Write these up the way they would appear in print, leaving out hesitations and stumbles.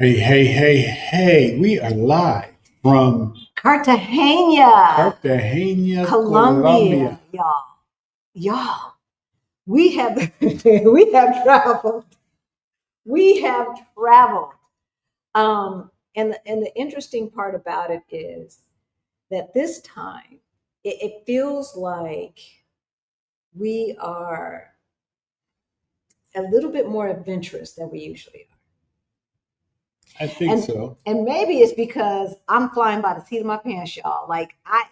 Hey, hey, hey, hey, we are live from Cartagena, Cartagena, Colombia, Colombia. y'all. We have we have traveled. We have traveled. And the interesting part about it is that this time it feels like we are a little bit more adventurous than we usually are. I think And so. and maybe it's because I'm flying by the seat of my pants, y'all. Like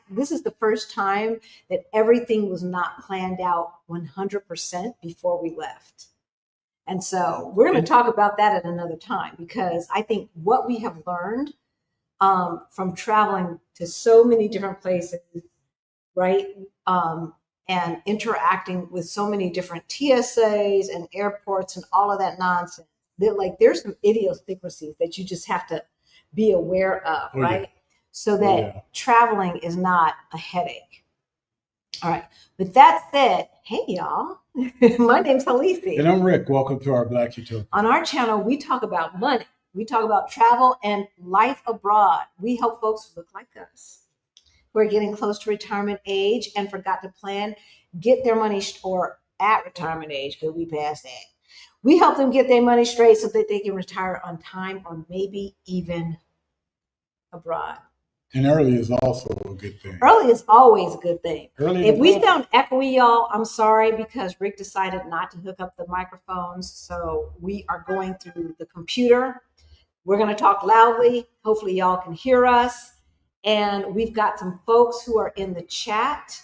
this is the first time that everything was not planned out 100% before we left. And so we're going to And talk about that at another time because I think what we have learned from traveling to so many different places, right? And interacting with so many different TSAs and airports and all of that nonsense. There's some idiosyncrasies that you just have to be aware of, oh yeah, right? So oh that yeah. traveling is not a headache. All right. With that said, hey y'all, my name's And Halisi. I'm Rick. Welcome to our Black Utopia. On our channel, we talk about money. We talk about travel and life abroad. We help folks look like us who are getting close to retirement age and forgot to plan, get their money or at retirement age, because we passed that. We help them get their money straight so that they can retire on time or maybe even abroad. And early is also a good thing. Early is always a good thing. Early If the we best. sound echoey, y'all, I'm sorry because Rick decided not to hook up the microphones. So we are going through the computer. We're going to talk loudly. Hopefully, y'all can hear us. And we've got some folks who are in the chat.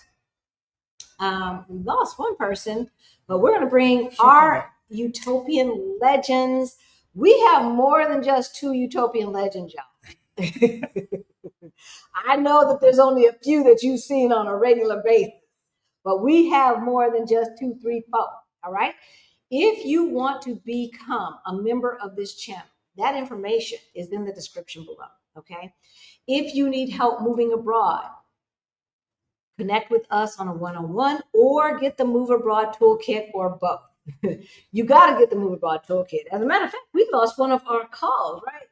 We lost one person, but we're going to bring our Utopian legends. We have more than just two Utopian legends, y'all. I know that there's only a few that you've seen on a regular basis, but we have more than just 2, 3, 4. All right. If you want to become a member of this channel, that information is in the description below. Okay. If you need help moving abroad, connect with us on a one-on-one or get the Move Abroad Toolkit or both. You got to get the Move Abroad Toolkit. As a matter of fact, we lost one of our calls, right?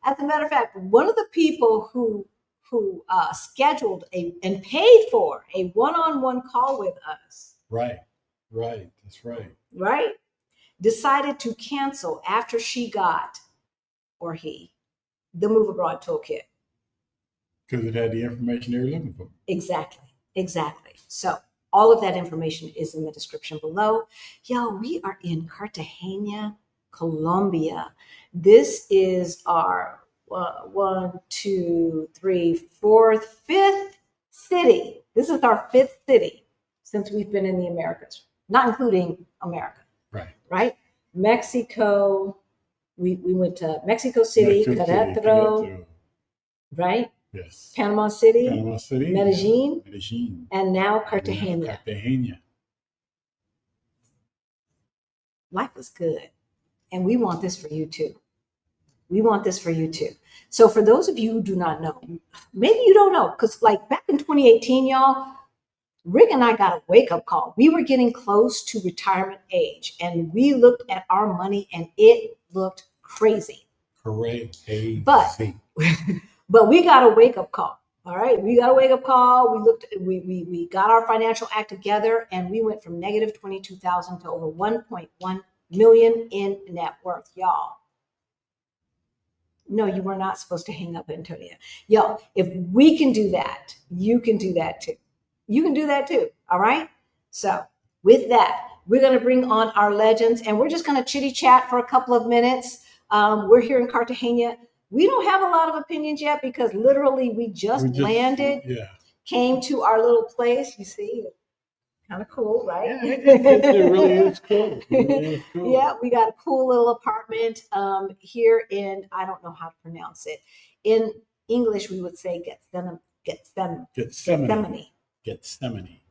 As a matter of fact, one of the people who scheduled and paid for a one-on-one call with us, Right, right. That's right. right, decided to cancel after she got, or he, the Move Abroad Toolkit. Because it had the information they were looking for. Exactly. So all of that information is in the description below. Yo, we are in Cartagena, Colombia. This is our one, two, three, fourth, fifth city. This is our fifth city since we've been in the Americas, not including America. Right? Mexico. We went to Mexico City, Querétaro, right? Yes. Panama City, Medellin, and now Cartagena. Life is good. And we want this for you too. So for those of you who do not know, maybe you don't know, because like back in 2018, y'all, Rick and I got a wake-up call. We were getting close to retirement age, and we looked at our money, and it looked crazy. Crazy. But we got a wake-up call. All right, we got a wake-up call. We got our financial act together, and we went from negative 22,000 to over 1.1 million in net worth, y'all. No, you were not supposed to hang up, Antonia. Yo, if we can do that, you can do that too. You can do that too. All right. So with that, we're going to bring on our legends, and we're just going to chitty chat for a couple of minutes. We're here in Cartagena. We don't have a lot of opinions yet because literally we just landed, came to our little place. You see, kind of cool, right? Yeah, it really is cool. Yeah, we got a cool little apartment here in, I don't know how to pronounce it. In English, we would say Gethsemane.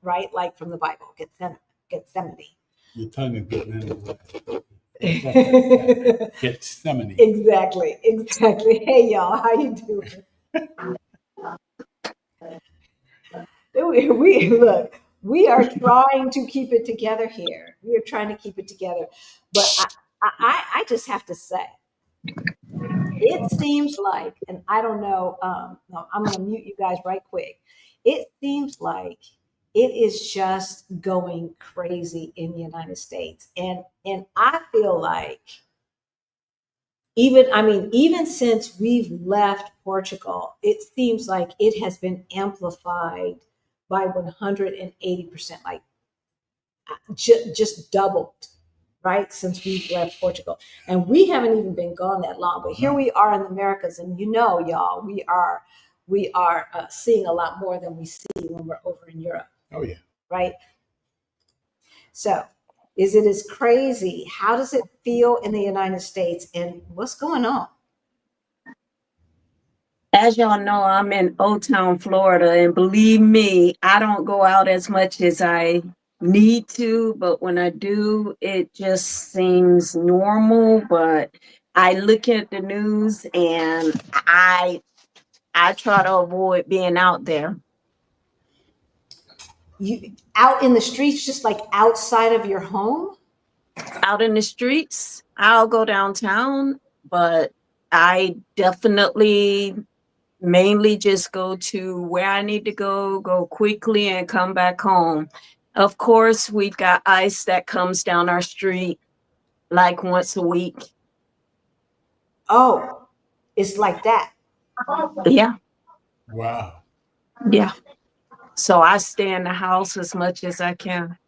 Right? Like from the Bible, Gethsemane. Your tongue is getting in the way. Gethsemane. Exactly. Hey, y'all, how you doing? We look. We are trying to keep it together here. But I just have to say, It seems like, and I don't know, no, I'm going to mute you guys right quick. It seems like it is just going crazy in the United States. And I feel like even since we've left Portugal, it seems like it has been amplified by 180%, like just doubled, right, since we've left Portugal. And we haven't even been gone that long, but here we are in the Americas, and y'all, we are seeing a lot more than we see when we're over in Europe. Oh yeah. Right. So is it as crazy? How does it feel in the United States, and what's going on? As y'all know, I'm in Old Town, Florida, and believe me, I don't go out as much as I need to, but when I do, it just seems normal. But I look at the news and I try to avoid being out there. You out in the streets, just like outside of your home? Out in the streets, I'll go downtown, but I definitely mainly just go to where I need to go quickly and come back home. Of course, we've got ice that comes down our street like once a week. Oh, it's like that. Yeah, Wow. yeah. So I stay in the house as much as I can.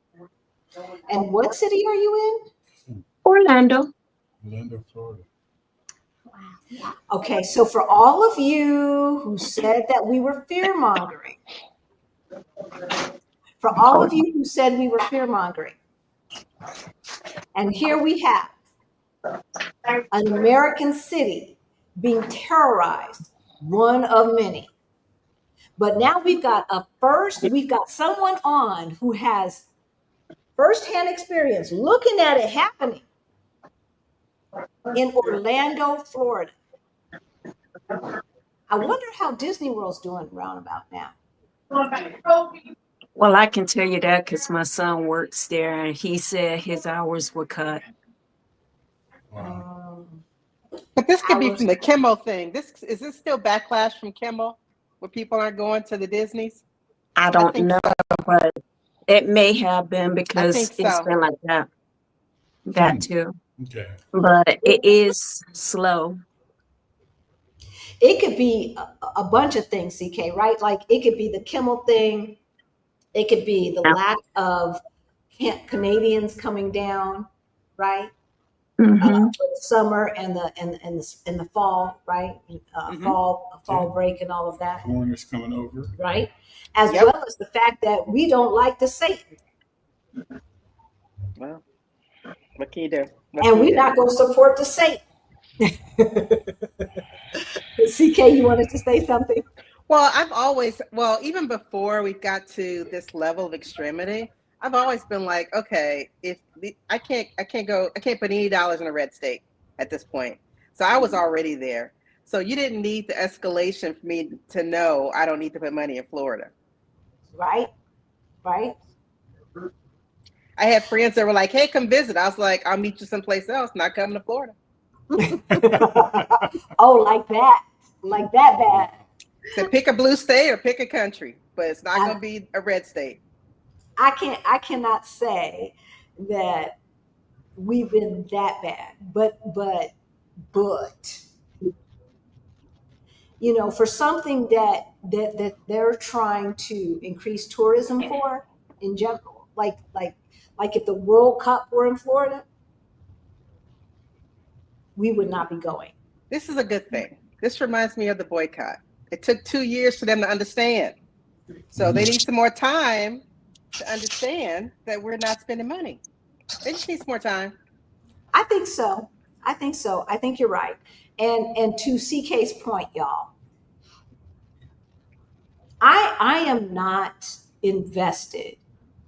And what city are you Orlando. Orlando, Florida. in? Okay, so for all of you who said that we were fear mongering, and here we have an American city being terrorized, one of many. But now we've got someone on who has firsthand experience looking at it happening in Orlando, Florida. I wonder how Disney World's doing roundabout now. Well, I can tell you that because my son works there and he said his hours were cut. Wow. But this could be from the Kimmel thing. Is this still backlash from Kimmel, where people aren't going to the Disneys? I don't know, but it may have been because it's been like that. That too. Okay. But it is slow. It could be a bunch of things, CK, right? Like it could be the Kimmel thing. It could be the lack of Canadians coming down, right? Mm-hmm. For the summer and the fall, right? Fall break and all of that. Foreigners coming over, right? As well as the fact that we don't like the Satan. Well, what can you do? And we're not going to support the Satan. CK, you wanted to say something? Well, even before we got to this level of extremity, I've always been like, okay, I can't put any dollars in a red state at this point. So I was already there. So you didn't need the escalation for me to know I don't need to put money in Florida. Right. I had friends that were like, hey, come visit. I was like, I'll meet you someplace else, not coming to Florida. Oh, like that bad. So pick a blue state or pick a country, but it's not going to be a red state. I cannot say that we've been that bad, but you know, for something that they're trying to increase tourism for in general, like if the World Cup were in Florida, we would not be going. This is a good thing. This reminds me of the boycott. It took 2 years for them to understand. So they need some more time to understand that we're not spending money. They just need some more time. I think so. I think you're right. And to CK's point, y'all, I am not invested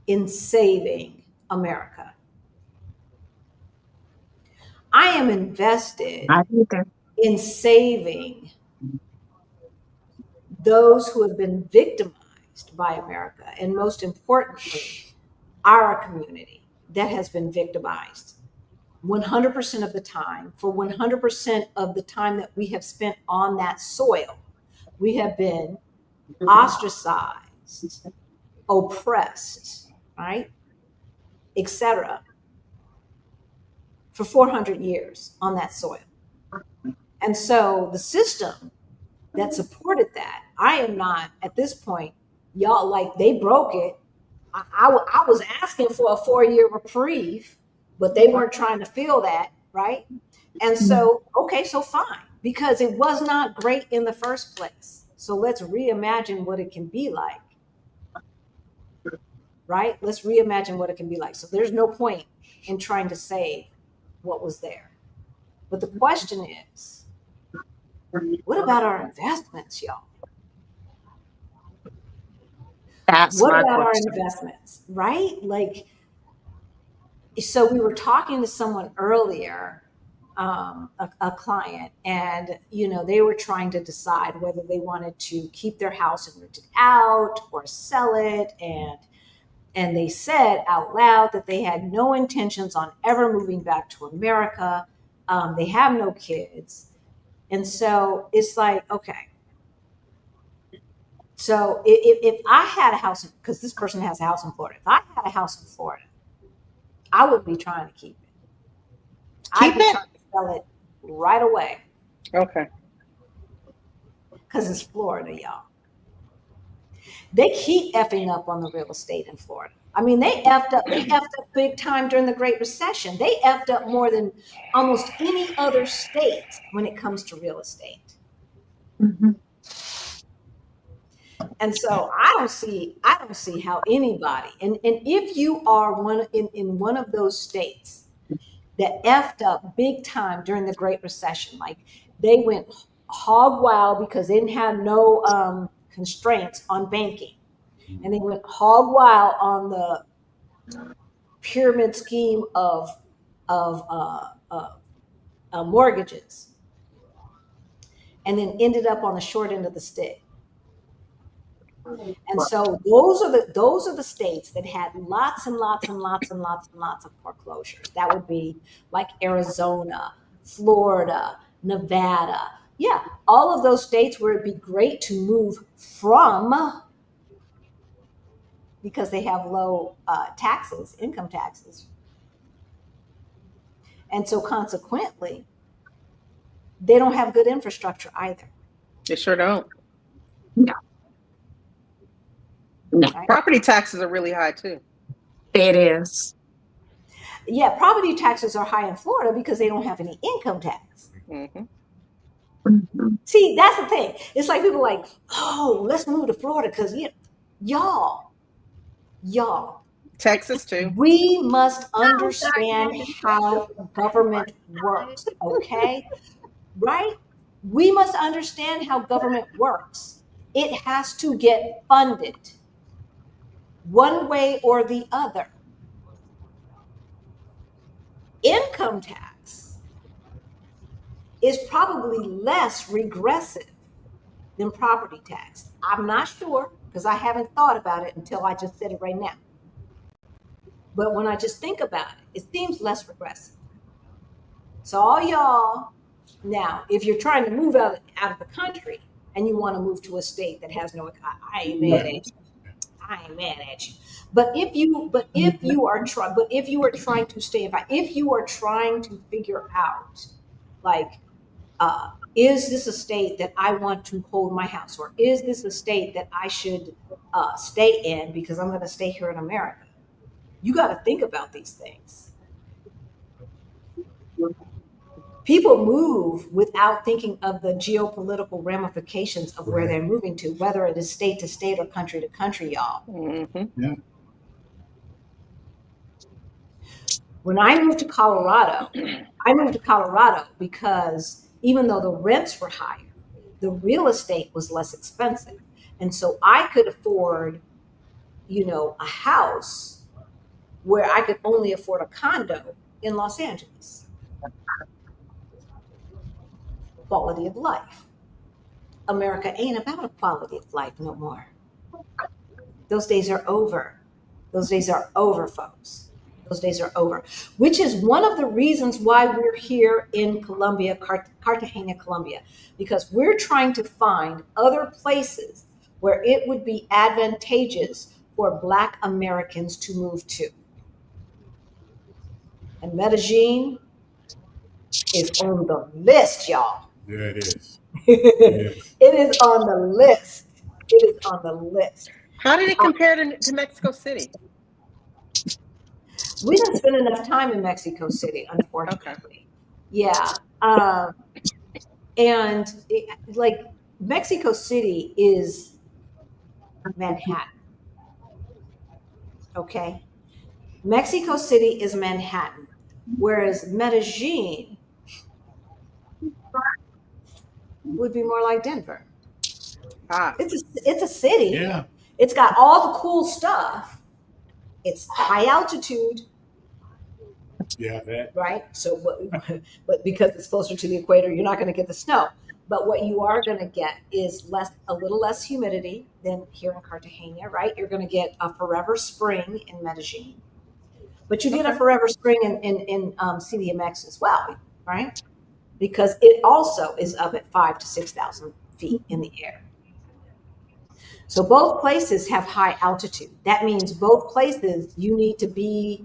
in saving America. I am invested in saving those who have been victimized by America, and most importantly, our community that has been victimized. 100% of the time, for 100% of the time that we have spent on that soil, we have been ostracized, oppressed, right, etc., for 400 years on that soil. And so the system that supported that, I am not at this point, y'all, like, they broke it. I was asking for a 4-year reprieve, but they weren't trying to feel that, right? And so, okay, so fine, because it was not great in the first place. So let's reimagine what it can be like, right? Let's reimagine what it can be like. So there's no point in trying to save what was there. But the question is, what about our investments, y'all? That's What my about our question. investments, right? Like, so we were talking to someone earlier, a client, and they were trying to decide whether they wanted to keep their house and rent it out or sell it, and they said out loud that they had no intentions on ever moving back to America. They have no kids, and so it's like, okay. So if I had a house, because this person has a house in Florida, if I had a house in Florida, I would be trying to keep it. I'd be trying to sell it right away. Okay. Because it's Florida, y'all. They keep effing up on the real estate in Florida. I mean, they effed up big time during the Great Recession. They effed up more than almost any other state when it comes to real estate. Mhm. And so I don't see how anybody, and if you are in one of those states that effed up big time during the Great Recession, like they went hog wild because they didn't have no constraints on banking, and they went hog wild on the pyramid scheme of mortgages, and then ended up on the short end of the stick. And so those are the states that had lots and lots and lots and lots and lots of foreclosures. That would be like Arizona, Florida, Nevada. Yeah, all of those states where it'd be great to move from because they have low taxes, income taxes. And so consequently, they don't have good infrastructure either. They sure don't. No. No. Right? Property taxes are really high too. It is. Yeah, property taxes are high in Florida because they don't have any income tax. Mm-hmm. Mhm. See, that's the thing. It's like people are like, oh, let's move to Florida because y'all, Texas too. we must understand how government works, okay? Right? We must understand how government works. It has to get funded one way or the other. Income tax is probably less regressive than property tax. I'm not sure because I haven't thought about it until I just said it right now. But when I just think about it, it seems less regressive. So all y'all, now, if you're trying to move out of the country and you want to move to a state that has no, I ain't mad at you. I ain't mad at you. But if you are trying to stay in, if you are trying to figure out, like, is this a state that I want to hold my house, or is this a state that I should stay in because I'm going to stay here in America? You got to think about these things. People move without thinking of the geopolitical ramifications of where they're moving to, whether it is state to state or country to country, y'all. Mm-hmm. Yeah. When I moved to Colorado because even though the rents were higher, the real estate was less expensive. And so I could afford, a house where I could only afford a condo in Los Angeles. Quality of life. America ain't about a quality of life no more. Those days are over. Those days are over, folks. Those days are over, which is one of the reasons why we're here in Colombia, Cartagena, Colombia, because we're trying to find other places where it would be advantageous for Black Americans to move to. And Medellin is on the list, y'all. Yeah, it is. It is on the list. It is on the list. How did it compare to Mexico City? We didn't spend enough time in Mexico City, unfortunately. Okay. Yeah. And like Mexico City is Manhattan. Okay. Mexico City is Manhattan, whereas Medellin would be more like Denver. Ah, It's a city. Yeah. It's got all the cool stuff. It's high altitude. Yeah, that. Right? So, but because it's closer to the equator, you're not going to get the snow. But what you are going to get is a little less humidity than here in Cartagena, right? You're going to get a forever spring in Medellin, but you get a forever spring in CDMX as well, right? Because it also is up at 5,000 to 6,000 feet in the air. So both places have high altitude. That means both places you need to be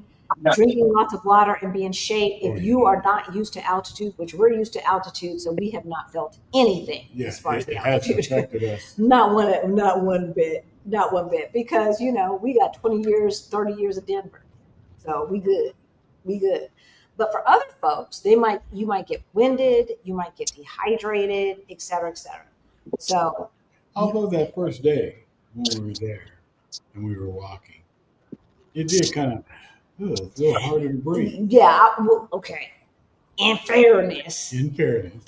drinking lots of water and be in shape. If you are not used to altitude, which we're used to altitude, so we have not felt anything as far as the altitude. Hasn't affected us. Not one bit, because we got 20 years, 30 years of Denver, so we good. But for other folks, you might get winded, you might get dehydrated, et cetera, et cetera. So, although that first day when we were there and we were walking, it did kind of, it's a little harder to breathe. Yeah, well, okay. In fairness, In fairness,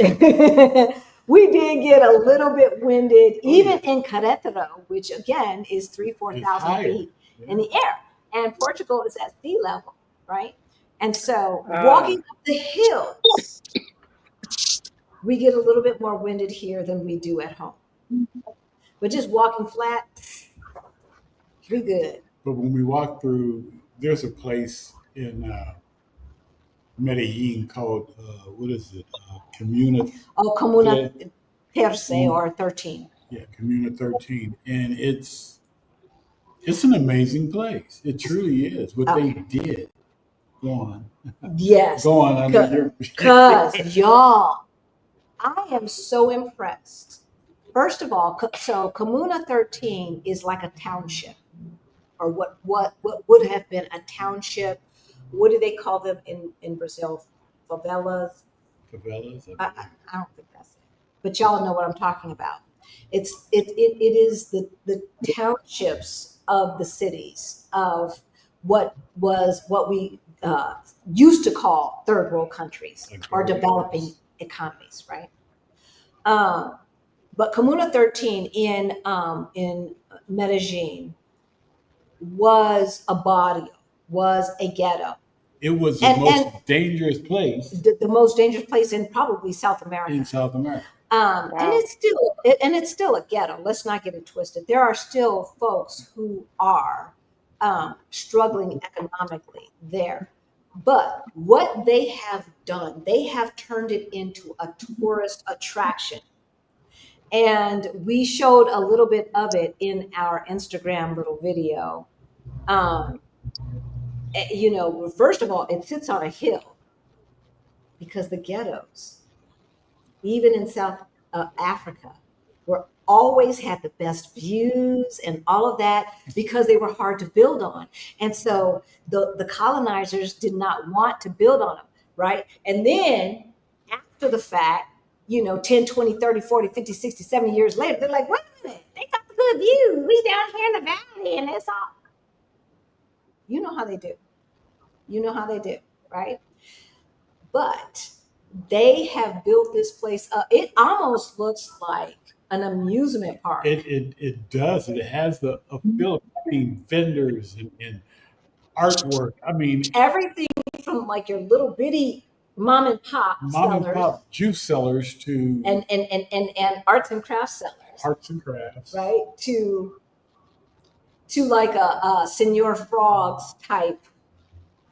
we did get a little bit winded, even in Querétaro, which again is 4,000 feet in the air, and Portugal is at sea level, right? And so walking up the hills, we get a little bit more winded here than we do at home. But just walking flat, we good. but when we walk through, there's a place in Medellin called, what is it? Comuna. Oh, Comuna 13 or 13. Yeah, Comuna 13. And it's an amazing place. It truly is. What they did. Go on. Yes. Go on. Because y'all, I am so impressed. First of all, so Comuna 13 is like a township, or what would have been a township. What do they call them in Brazil? Favelas? Favelas? I don't think that's it. But y'all know what I'm talking about. It is the townships of the cities of what we used to call third world countries or developing economies, right? But Comuna 13 in Medellin was a barrio, was a ghetto. It was the most dangerous place. The most dangerous place in probably South America. In South America. Wow. And it's still a ghetto. Let's not get it twisted. There are still folks who are struggling economically there. But what they have done, they have turned it into a tourist attraction. And we showed a little bit of it in our Instagram little video. First of all, it sits on a hill because the ghettos, even in South Africa, always had the best views and all of that because they were hard to build on. And so the colonizers did not want to build on them, right? And then after the fact, 10, 20, 30, 40, 50, 60, 70 years later, they're like, wait a minute, they got the good views. We down here in the valley and it's all. You know how they do. Right? But they have built this place up. It almost looks like an amusement park. It does. It has a feel of vendors and artwork. I mean, everything from like your little bitty mom and pop juice sellers to and arts and crafts sellers. Arts and crafts. Right? To like a Senor Frogs type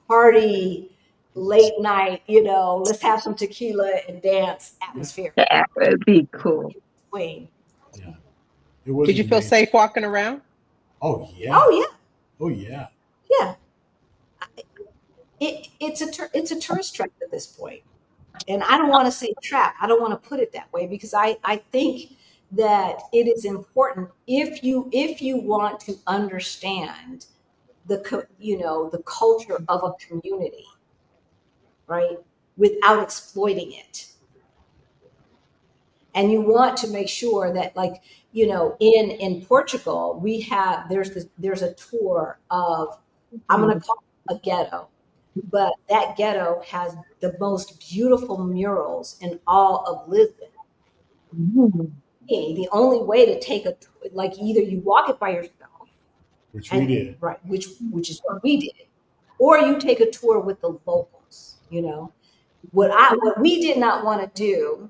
party, late night, let's have some tequila and dance atmosphere. That would be cool. Wayne. Yeah. It was Did you feel amazing. safe walking around? Oh yeah. Oh yeah, Oh yeah. yeah. It's a tourist trap at this point. And I don't want to say trap. I don't want to put it that way because I think that it is important if you want to understand the culture of a community, right? Without exploiting it. And you want to make sure that, like, in Portugal, there's a tour of, I'm going to call it a ghetto, but that ghetto has the most beautiful murals in all of Lisbon. Mm. The only way to take like, either you walk it by yourself, Which we did. right, which is what we did, or you take a tour with the locals. What we did not want to do,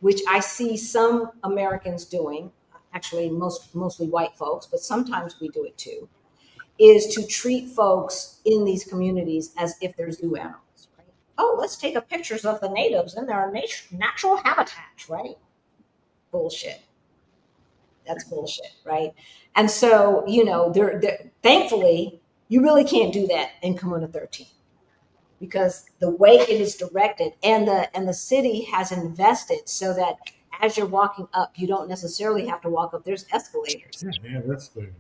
which I see some Americans doing, actually mostly white folks, but sometimes we do it too, is to treat folks in these communities as if they're zoo animals, right? Oh, let's take a pictures of the natives in their natural habitats, right? Bullshit. That's bullshit, right? And so, they're thankfully, you really can't do that in Comuna 13 because the way it is directed and the city has invested so that as you're walking up, you don't necessarily have to walk up. There's escalators. Yeah, they have escalators.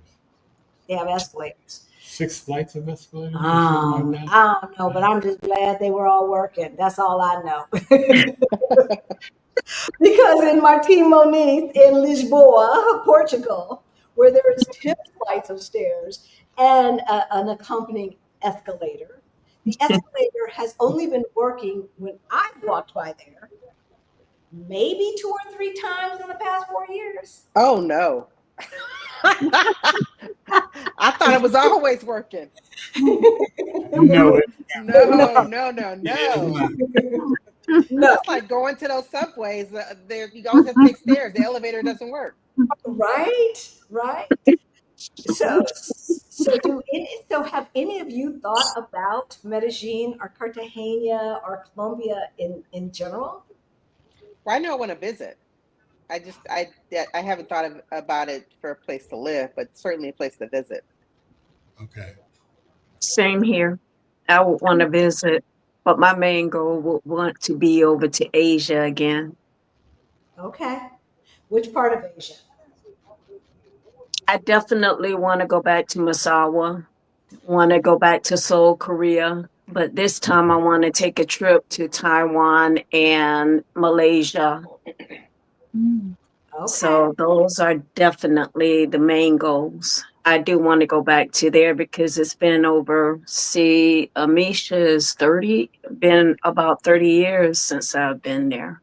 They have escalators. 6 flights of escalators or something like that. I don't know, but I'm just glad they were all working. That's all I know. Because in Martim Moniz in Lisboa, Portugal, where there is 10 flights of stairs and an accompanying escalator, the escalator has only been working when I've walked by there maybe 2 or 3 times in the past 4 years. Oh no. I thought it was always working. No, it, No. No, It's like going to those subways. You always have to take stairs. The elevator doesn't work. right. So have any of you thought about Medellin or Cartagena or Colombia in general? Well, I know I want to visit. I haven't thought about it for a place to live, but certainly a place to visit. okay. Same here. I would want to visit, but my main goal would want to be over to Asia again. Okay. Which part of Asia? I definitely want to go back to Masawa, want to go back to Seoul, Korea, but this time I want to take a trip to Taiwan and Malaysia. Okay. So those are definitely the main goals. I do want to go back to there because it's been over, Amisha's been about 30 years since I've been there.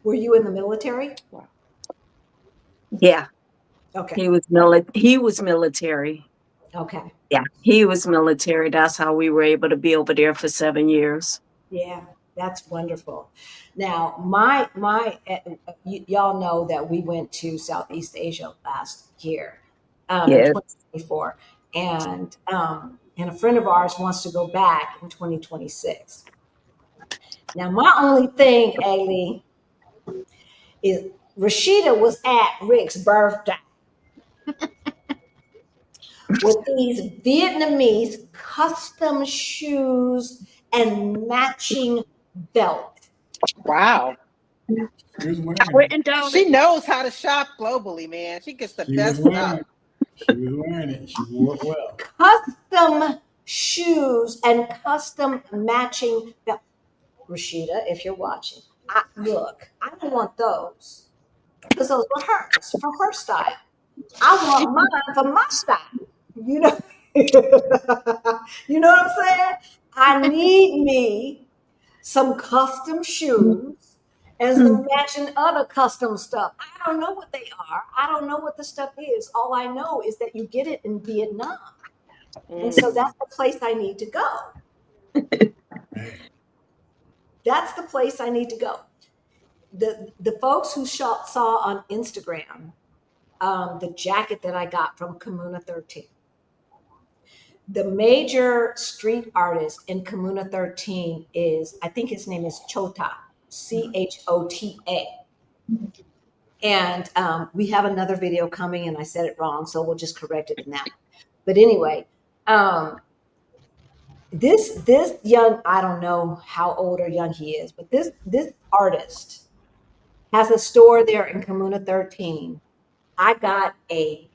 Were you in the military? Yeah, Okay. he was military. Okay. Yeah, he was military. That's how we were able to be over there for 7 years. Yeah, that's wonderful. Now, y'all know that we went to Southeast Asia last year, in Yes. 2024, and a friend of ours wants to go back in 2026. Now, my only thing, Ailey, is Rashida was at Rick's birthday with these Vietnamese custom shoes and matching belt. Wow. She was wearing I went down. She knows how to shop globally, man. She gets the best stuff. She was wearing it. She wore it well. Custom shoes and custom matching belt. Rashida, if you're watching, I don't want those because those were hers for her style. I want mine for my style. You know, you know what I'm saying? I need me some custom shoes and some matching other custom stuff. I don't know what they are. I don't know what the stuff is. All I know is that you get it in Vietnam. And so that's the place I need to go. That's the place I need to go. The folks who saw on Instagram the jacket that I got from Comuna 13. the major street artist in Comuna 13 is, I think his name is Chota, Chota. And we have another video coming, and I said it wrong, so we'll just correct it in that. But anyway, this young, I don't know how old or young he is, but this artist has a store there in Comuna 13. I got a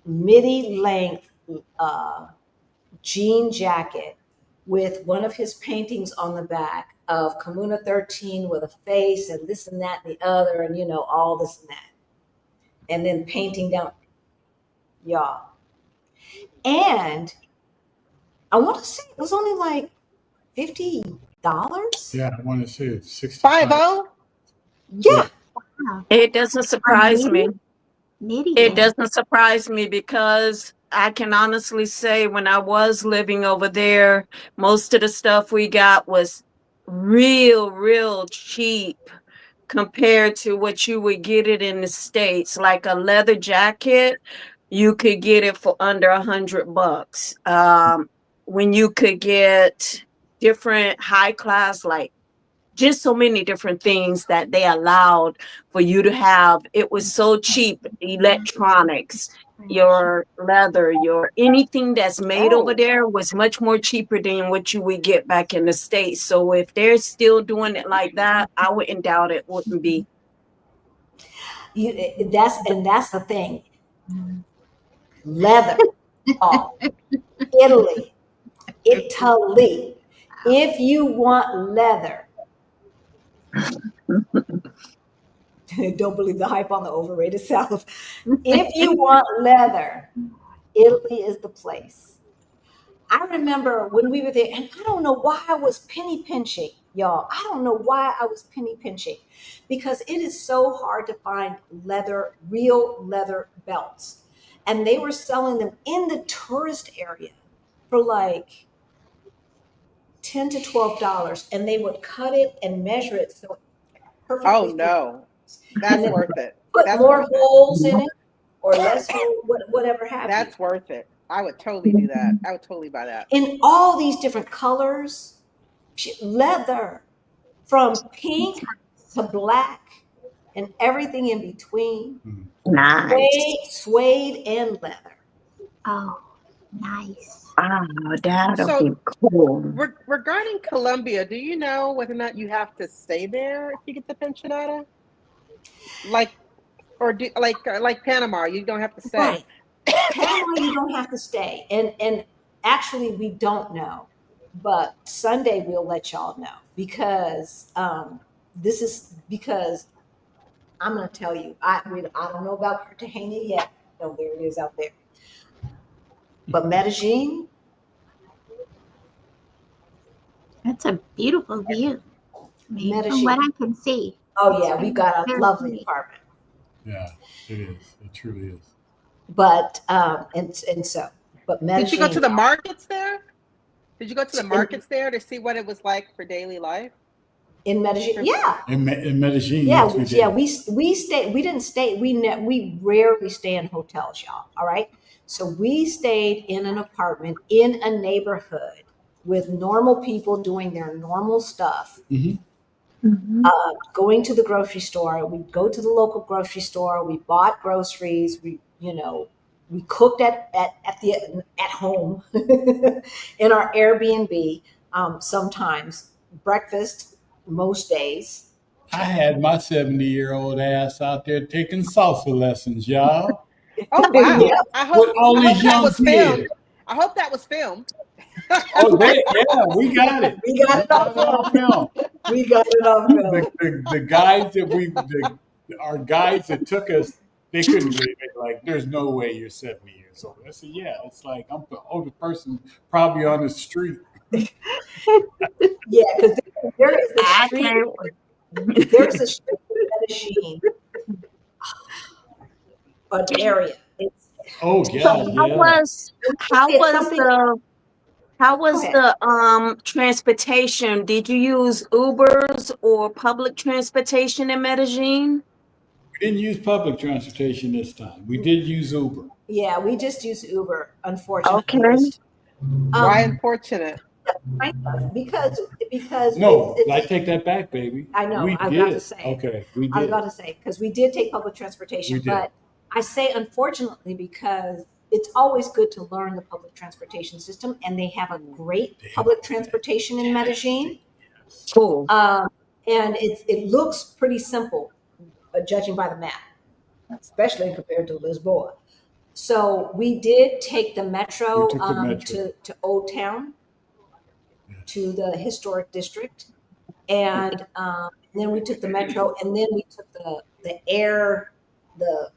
midi length jean jacket with one of his paintings on the back of Comuna 13 with a face and this and that and the other, and all this and that, and then painting down, y'all. And I want to say it was only like $50. Yeah, I want to say it's 50. Yeah. It doesn't surprise me. Maybe It doesn't surprise me because I can honestly say when I was living over there, most of the stuff we got was real cheap compared to what you would get it in the States. Like a leather jacket, you could get it for under $100. When you could get different high class, like just so many different things that they allowed for you to have. It was so cheap. Electronics, your leather, your anything that's made over there was much more cheaper than what you would get back in the States. So if they're still doing it like that, I wouldn't doubt it wouldn't be. That's the thing. Leather, Italy. If you want leather, don't believe the hype on the overrated South. If you want leather, Italy is the place. I remember when we were there, and I don't know why I was penny pinching, y'all. I don't know why I was penny pinching, because it is so hard to find real leather belts. And they were selling them in the tourist area for like $10 to $12, and they would cut it and measure it so perfectly. Oh no, that's worth it. Put That's more worth it. holes in it or less holes, whatever have That's you. worth it. I would totally do that. I would totally buy that. In all these different colors, leather, from pink to black and everything in between. Nice. Suede and leather. Oh, nice. Oh, that'll So, be cool. Regarding Colombia, do you know whether or not you have to stay there if you get the pensionata? Like Panama, you don't have to stay. Right. Panama, you don't have to stay. And actually, we don't know. But Sunday, we'll let y'all know. Because because I'm going to tell you, I don't know about Cartagena yet. No, there it is out there. But Medellin, That's a beautiful view. I mean, Medellin. from what I can see. Oh yeah, we've got a Very lovely pretty. apartment. Yeah, it is. It truly is. But but Medellin. Did you go to the markets there? Did you go to the markets there to see what it was like for daily life? In Medellin? Yeah. In Medellin, Yeah, yes, we did. we stayed. We didn't stay. We rarely stay in hotels, y'all. All right. So we stayed in an apartment in a neighborhood with normal people doing their normal stuff. Going to the grocery store. We go to the local grocery store. We bought groceries. We cooked at home in our Airbnb. Sometimes breakfast, most days. I had my 70-year-old ass out there taking salsa lessons, y'all. Oh wow! Yeah. I hope these that young was kids. filmed. I hope that was filmed. Oh, we got it. We got it on film. We got it on film. The guides that our guides that took us, they couldn't believe it. Like, there's no way you're 70 years old. I said, yeah, it's like I'm the oldest person probably on the street. Yeah, because there is a street. There's a street in Medellin, an area. Oh yeah, How was the transportation? Did you use Ubers or public transportation in Medellin? We didn't use public transportation this time. We did use Uber. Yeah, we just use Uber, unfortunately. Okay. Why unfortunate? Because No, it's I take that back, baby. I know, We I was about to did. say. Okay, we I was did. about to say, because we did take public transportation, We did. but I say unfortunately because it's always good to learn the public transportation system, and they have a great They have public that transportation in Medellin. Yes. Cool. And it looks pretty simple, judging by the map, especially compared to Lisboa. So we did take the metro, We took the metro. to Old Town, Yes. to the historic district, and then we took the metro, and then we took the air, the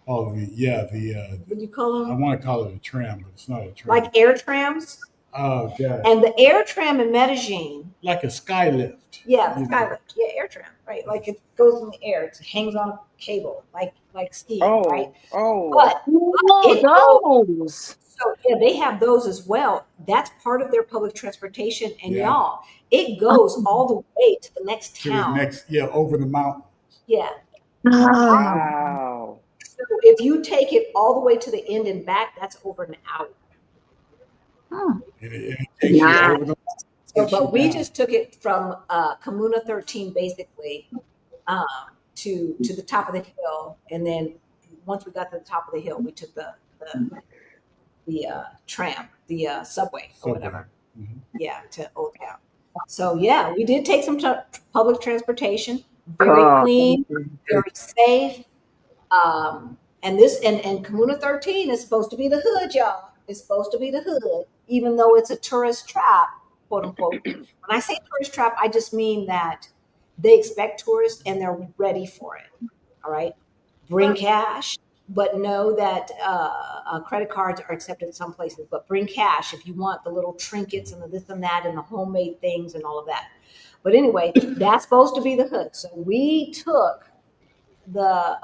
Oh, what do you call I them? want to call it a tram, but it's not a tram. Like air trams. Oh, God. And the air tram in Medellin, Like a skylift. yeah, the You know. skylift, yeah, air tram, right? Like it goes in the air, it hangs on a cable, like skiing, right? Oh, But it Oh, goes. those. So yeah, they have those as well. That's part of their public transportation, and Yeah. y'all, it goes all the way to the next To the town. next, over the mountain. Yeah. wow. So if you take it all the way to the end and back, that's over an hour. Hmm. And it takes you Nah. over the So, takes you but we down. just took it from Comuna 13 basically to the top of the hill, and then once we got to the top of the hill, we took the tram, the subway or whatever, Mhm. yeah, to Old Town. So yeah, we did take some public transportation, very Cool. clean, very safe. And Comuna 13 is supposed to be the hood, y'all. It's supposed to be the hood, even though it's a tourist trap, quote unquote. When I say tourist trap, I just mean that they expect tourists and they're ready for it. All right. Bring cash, but know that credit cards are accepted in some places, but bring cash if you want the little trinkets and the this and that and the homemade things and all of that. But anyway, that's supposed to be the hood. So we took the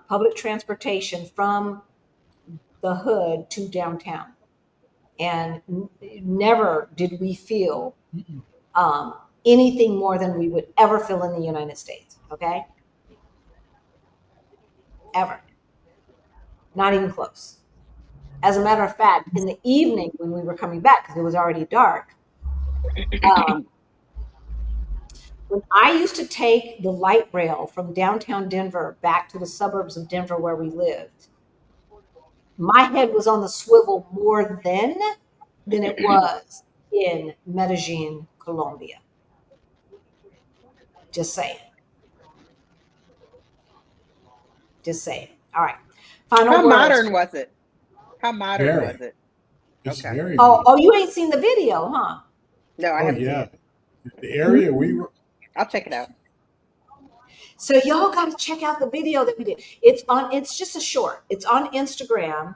public transportation from the hood to downtown, and never did we feel anything more than we would ever feel in the United States. Okay, ever, not even close. As a matter of fact, in the evening when we were coming back, because it was already dark, when I used to take the light rail from downtown Denver back to the suburbs of Denver where we lived, my head was on the swivel more then than it was in Medellin, Colombia. Just saying. Just saying. All right. Final How words. modern was it? How modern Very. was it? It's Okay. very. Oh, you ain't seen the video, huh? No, I Oh haven't seen yeah. it. The area we were. I'll check it out. So y'all got to check out the video that we did. It's just a short. It's on Instagram.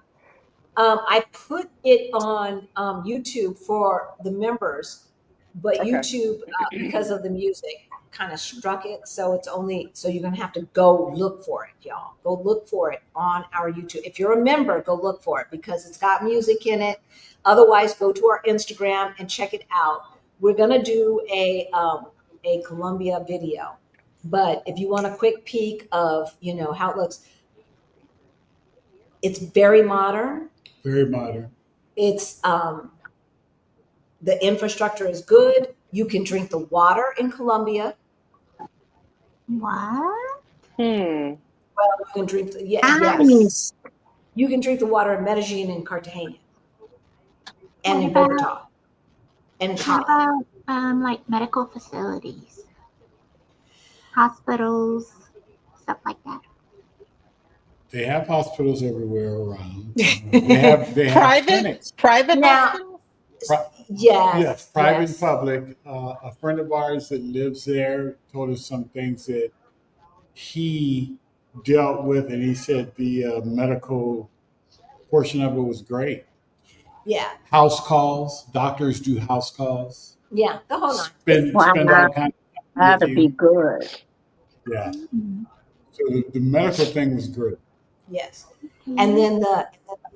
I put it on YouTube for the members, but Okay. YouTube, because of the music, kind of struck it. So you're going to have to go look for it, y'all. Go look for it on our YouTube. If you're a member, go look for it because it's got music in it. Otherwise, go to our Instagram and check it out. We're going to do a Colombia video. But if you want a quick peek of, how it looks, it's very modern. Very modern. It's the infrastructure is good. You can drink the water in Colombia. What? Well, you can drink yes. Nice. You can drink the water in Medellin and Cartagena. And What in about- Bogota. And in What Cali. about like medical facilities, hospitals, stuff like that? They have hospitals everywhere around. They have Private? clinics. Private Now- hospitals? Yes. Private yes. and public. A friend of ours that lives there told us some things that he dealt with, and he said the medical portion of it was great. Yeah. House calls. Doctors do house calls. Yeah. The whole nine. Spend Wow. all kind of time That'd with be you. good. Yeah. Hmm. So the medical thing was good. Yes. And then the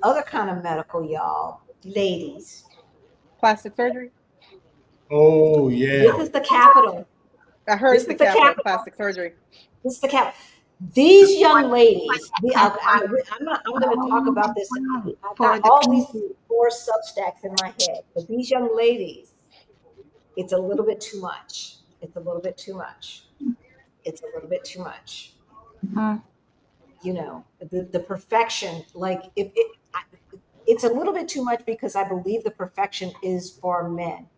other kind of medical, y'all, ladies. Plastic surgery? Oh This yeah. is the capital. I heard This it's the is the capital of capital. plastic surgery. This is the capital. These young ladies, I'm going to talk about this. I've got all these 4 substacks in my head, but these young ladies, it's a little bit too much. It's a little bit too much. It's a little bit too much. Mhm. You know, the perfection, like it's a little bit too much because I believe the perfection is for men.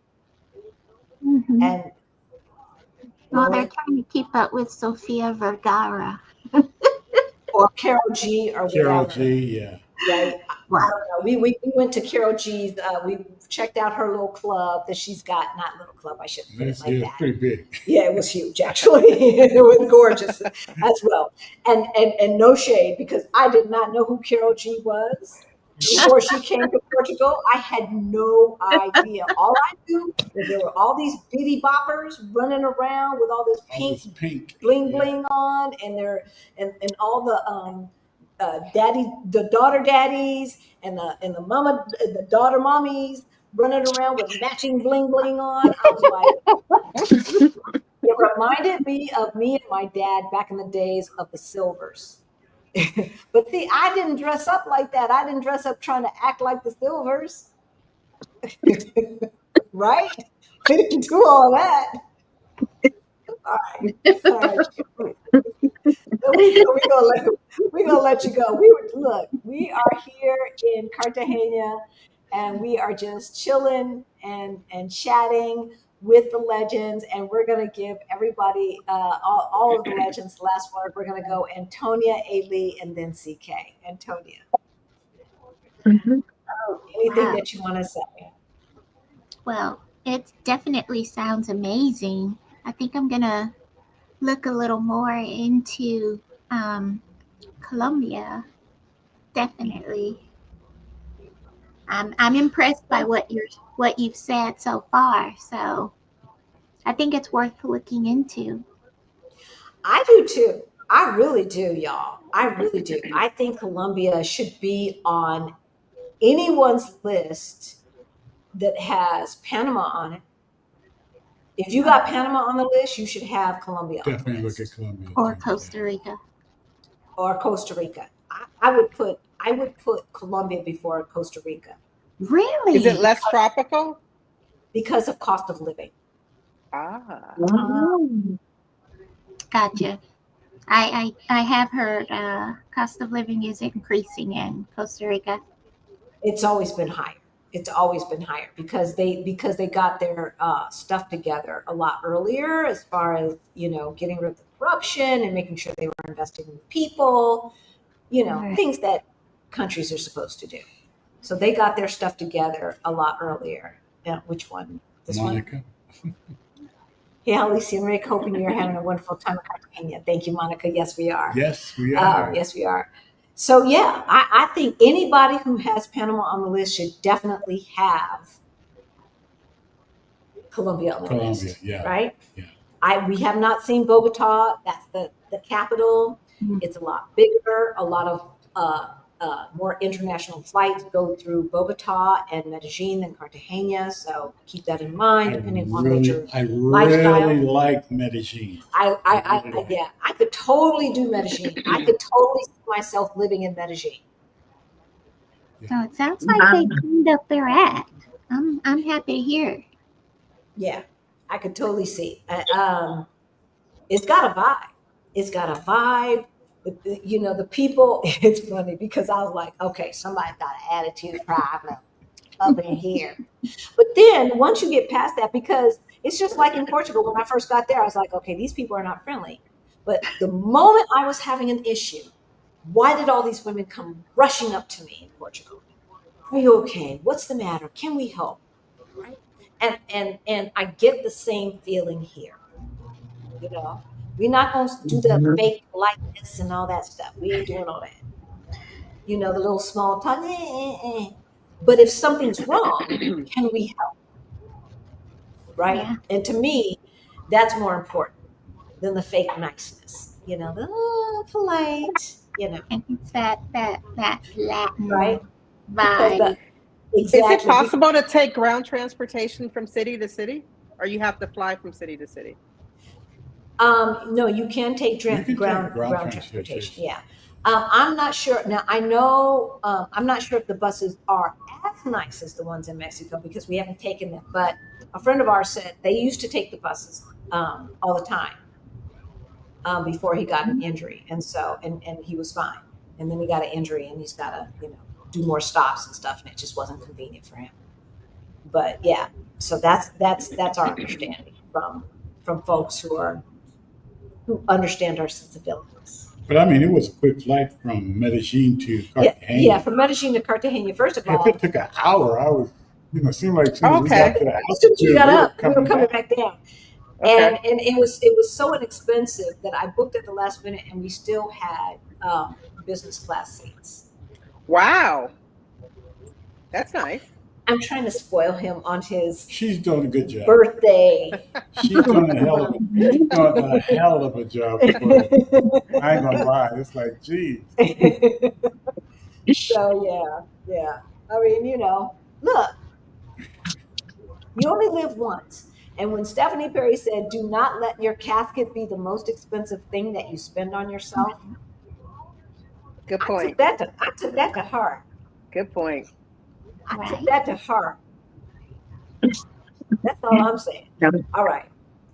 Mhm. And Well, they're trying to keep up with Sofia Vergara. or Carol G or Carol whatever. G, yeah. Right? I Wow. don't know. We went to Carol G's. We checked out her little club that she's got. Not little club, I shouldn't put it like that. Pretty big. Yeah, it was huge actually. It was gorgeous as well. And no shade, because I did not know who Carol G was before she came to Portugal. I had no idea. All I knew was there were all these bitty boppers running around with all this pink bling bling on, and they're and all the the daughter daddies and the daughter mommies running around with matching bling bling on. I was like, it reminded me of me and my dad back in the days of the Silvers. But see, I didn't dress up like that. I didn't dress up trying to act like the Silvers. Right? We didn't do all that. All right. All right. We're gonna let you go. We are here in Cartagena, and we are just chilling and chatting with the legends, and we're gonna give everybody all of the legends last word. We're gonna go Antonia, Ailey, and then CK. Antonia, Mhm. anything Wow. that you want to say? Well, it definitely sounds amazing. I think I'm gonna look a little more into Colombia. Definitely. I'm impressed by what you've said so far. So I think it's worth looking into. I do too. I really do, y'all. I really do. I think Colombia should be on anyone's list that has Panama on it. If you got Panama on the list, you should have Colombia on the Definitely look at list, Colombia. Or too, Costa Rica. or Costa Rica. I would put Colombia before Costa Rica Really? Is it less tropical? because of cost of living. Ah. Wow. Gotcha. I have heard cost of living is increasing in Costa Rica. It's always been higher. It's always been higher because they got their stuff together a lot earlier, as far as getting rid of the corruption and making sure they were investing in people. Right. Things that countries are supposed to do. So they got their stuff together a lot earlier. Yeah, which one? This Monica. one? Yeah, Alicia and Rick, hoping you're having a wonderful time in Cartagena. Thank you, Monica. Yes, we are. Yes, we are. Yes, we are. So yeah, I think anybody who has Panama on the list should definitely have Colombia on the list. Yeah. Right? Yeah. We have not seen Bogota. That's the capital. Mhm. It's a lot bigger. A lot of more international flights go through Bogota and Medellin than Cartagena. So keep that in mind, depending on what your I lifestyle. really like Medellin. Yeah, I could totally do Medellin. I could totally see myself living in Medellin. So it sounds like they cleaned up their act. I'm happy to hear. Yeah, I could totally see. It's got a vibe. It's got a vibe. The people. It's funny because I was like, okay, somebody got an attitude problem up in here. But then once you get past that, because it's just like in Portugal, when I first got there, I was like, okay, these people are not friendly. But the moment I was having an issue, why did all these women come rushing up to me in Portugal? Are you okay? What's the matter? Can we help? Right? And I get the same feeling here. We're not going to do the fake politeness and all that stuff. We ain't doing all that. The little small talk. But if something's wrong, can we help? Right? Yeah. And to me, that's more important than the fake niceness. The polite. And it's that Latin Right? Because vibe. Is it exactly. possible to take ground transportation from city to city, or you have to fly from city to city? No, you can take You can take ground ground transportation. Yeah. I'm not sure. Now, I know, I'm not sure if the buses are as nice as the ones in Mexico because we haven't taken them. But a friend of ours said they used to take the buses all the time before he got an injury. And so, and he was fine. And then he got an injury and he's got to, do more stops and stuff. And it just wasn't convenient for him. But yeah, so that's our understanding from folks who understand our sensibilities. But I mean, it was a quick flight from Medellin to Yeah, Cartagena. from Medellin to Cartagena. First of all, If it took an hour, I was, seemed like as soon as we Okay. got to the as soon as we altitude, got we were up, we were coming back down. Okay. And it was so inexpensive that I booked at the last minute, and we still had business class seats. Wow. That's nice. I'm trying to spoil him on his She's doing a good job. birthday. She's doing a hell of a job. But I ain't gonna lie, it's like, geez. So yeah. I mean, look, you only live once. And when Stephanie Perry said, "Do not let your casket be the most expensive thing that you spend on yourself," Good I point. took that to heart. Good point. I took that to heart. That's all I'm saying. All right.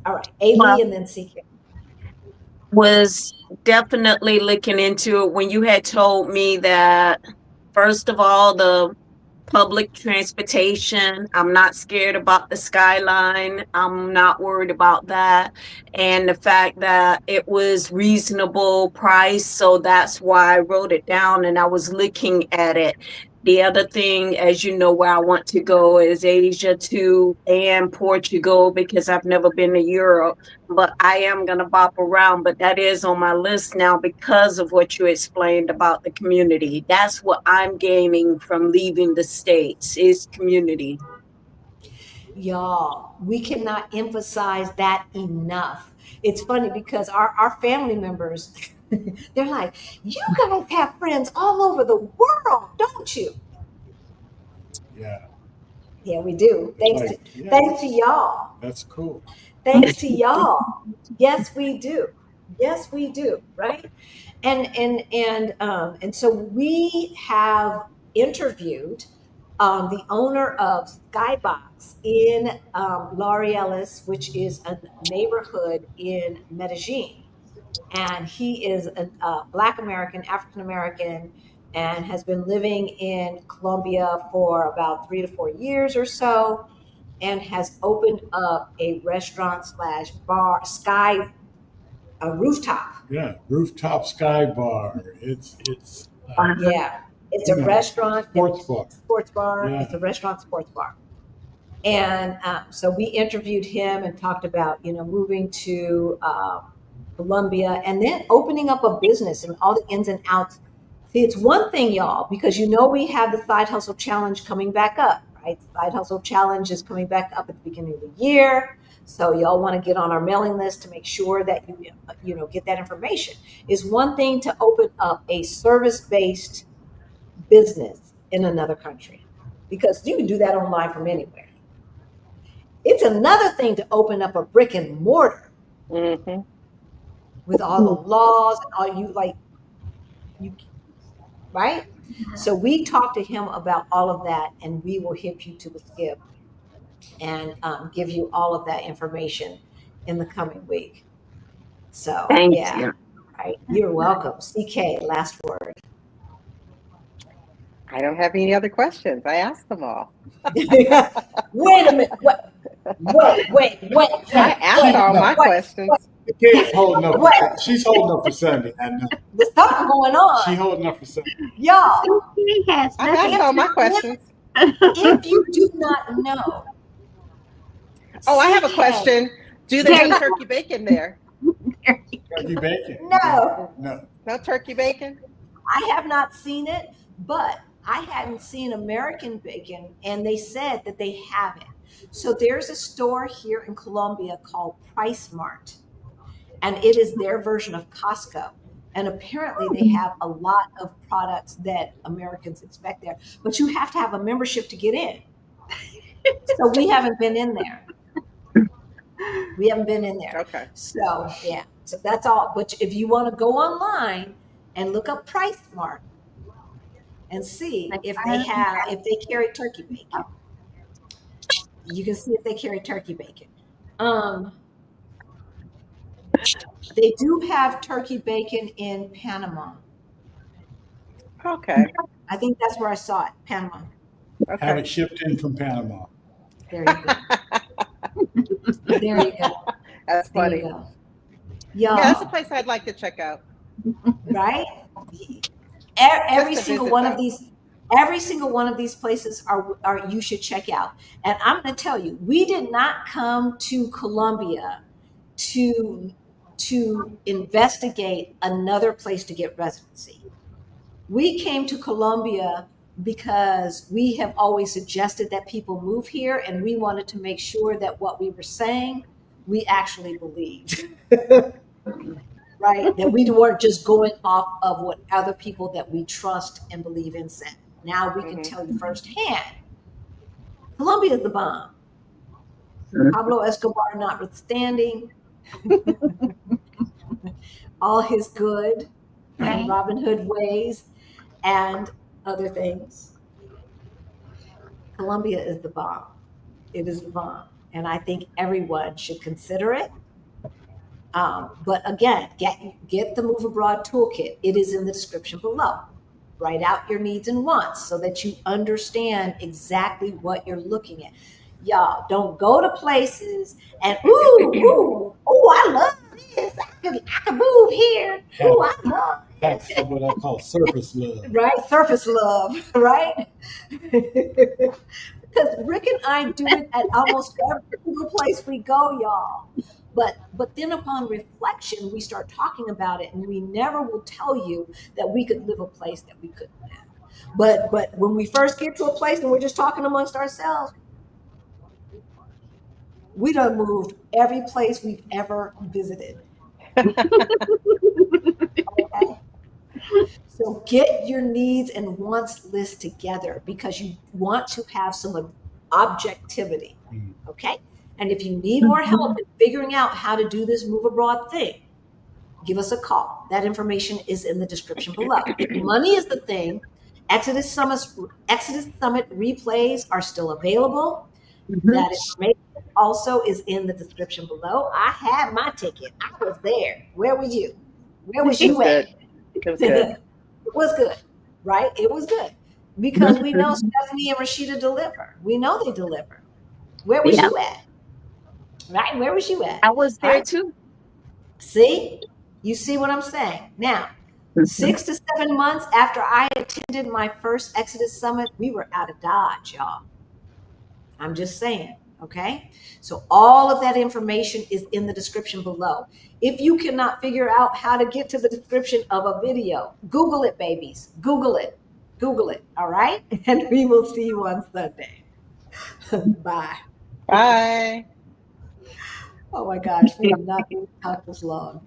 A. Well- Lee and then CK. Was definitely looking into it when you had told me that, first of all, the public transportation, I'm not scared about the skyline. I'm not worried about that. And the fact that it was reasonable price. So that's why I wrote it down and I was looking at it. The other thing, as you know, where I want to go is Asia too, and Portugal, because I've never been to Europe, but I am going to bop around. But that is on my list now because of what you explained about the community. That's what I'm gaining from leaving the States is community. Y'all, we cannot emphasize that enough. It's funny because our family members, they're like, "You guys have friends all over the world, don't you?" Yeah, Yeah, we do. Thanks to y'all. That's cool. Thanks to y'all. Yes, we do. Yes, we do. Right. And so we have interviewed the owner of Skybox in Laureles, which is a neighborhood in Medellin. And he is a Black American, African American, and has been living in Colombia for about 3 to 4 years or so, and has opened up a restaurant slash bar, a rooftop. Yeah, rooftop sky bar. It's Yeah, it's a restaurant, sports bar. Sports bar. Yeah. It's a restaurant sports bar. And so we interviewed him and talked about, moving to Colombia and then opening up a business and all the ins and outs. See, it's one thing, y'all, because we have the Side Hustle Challenge coming back up, right? The Side Hustle Challenge is coming back up at the beginning of the year. So y'all want to get on our mailing list to make sure that you get that information. It's one thing to open up a service-based business in another country because you can do that online from anywhere. It's another thing to open up a brick and mortar with all the laws and all right? So we talked to him about all of that, and we will hip you to the skip and give you all of that information in the coming week. So Thank yeah, you. right. You're welcome. CK, last word. I don't have any other questions. I asked them all. Wait a minute. Wait. I asked all my questions. The kid's holding up. She's holding up for Sunday. I know. There's something going on. She's holding up for Sunday. Y'all, He has I nothing. asked all my questions. if you do not know. Oh, I have a CK, question. Do they have turkey bacon there? Turkey bacon? No. No turkey bacon? I have not seen it, but I hadn't seen American bacon, and they said that they have it. So there's a store here in Colombia called Price Mart, and it is their version of Costco. And apparently they have a lot of products that Americans expect there, but you have to have a membership to get in. So we haven't been in there. We haven't been in there. Okay. So yeah, so that's all. But if you want to go online and look up Price Mart and see if they carry turkey bacon, you can see if they carry turkey bacon. They do have turkey bacon in Panama. Okay. I think that's where I saw it, Panama. Have Okay. it shipped in from Panama. There you go. There you go. That's There funny. you go. Yeah, that's a Y'all, place I'd like to check out. right? Every Just to single visit, one of though. these, every single one of these places are you should check out. And I'm going to tell you, we did not come to Colombia to investigate another place to get residency. We came to Colombia because we have always suggested that people move here, and we wanted to make sure that what we were saying, we actually believed. Right? That we weren't just going off of what other people that we trust and believe in said. Now we can tell you firsthand, Colombia is the bomb. Pablo Escobar notwithstanding, all his good and Right. Robin Hood ways and other things. Colombia is the bomb. It is the bomb. And I think everyone should consider it. But again, get the Move Abroad Toolkit. It is in the description below. Write out your needs and wants so that you understand exactly what you're looking at. Y'all don't go to places and ooh, I love this. I could move here. Ooh, I love That's what I call surface love. right? Surface love, right? Because Rick and I do it at almost every single place we go, y'all. But then upon reflection, we start talking about it, and we never will tell you that we could live a place that we couldn't have. But when we first get to a place and we're just talking amongst ourselves, we done moved every place we've ever visited. Okay? So get your needs and wants list together because you want to have some objectivity. Okay? And if you need more help in figuring out how to do this move abroad thing, give us a call. That information is in the description below. If money is the thing, Exodus Summit replays are still available. That information also is in the description below. I had my ticket. I was there. Where were you? Where was you at? It was good. It was good, right? It was good because we know Stephanie and Rashida deliver. We know they deliver. Where was you at? Right? Where was you at? I was there Right? too. See? You see what I'm saying? Now, 6 to 7 months after I attended my first Exodus Summit, we were out of Dodge, y'all. I'm just saying, okay? So all of that information is in the description below. If you cannot figure out how to get to the description of a video, Google it, babies. Google it. Google it, all right? And we will see you on Sunday. Bye. Bye. Oh my gosh, we have not talked this long.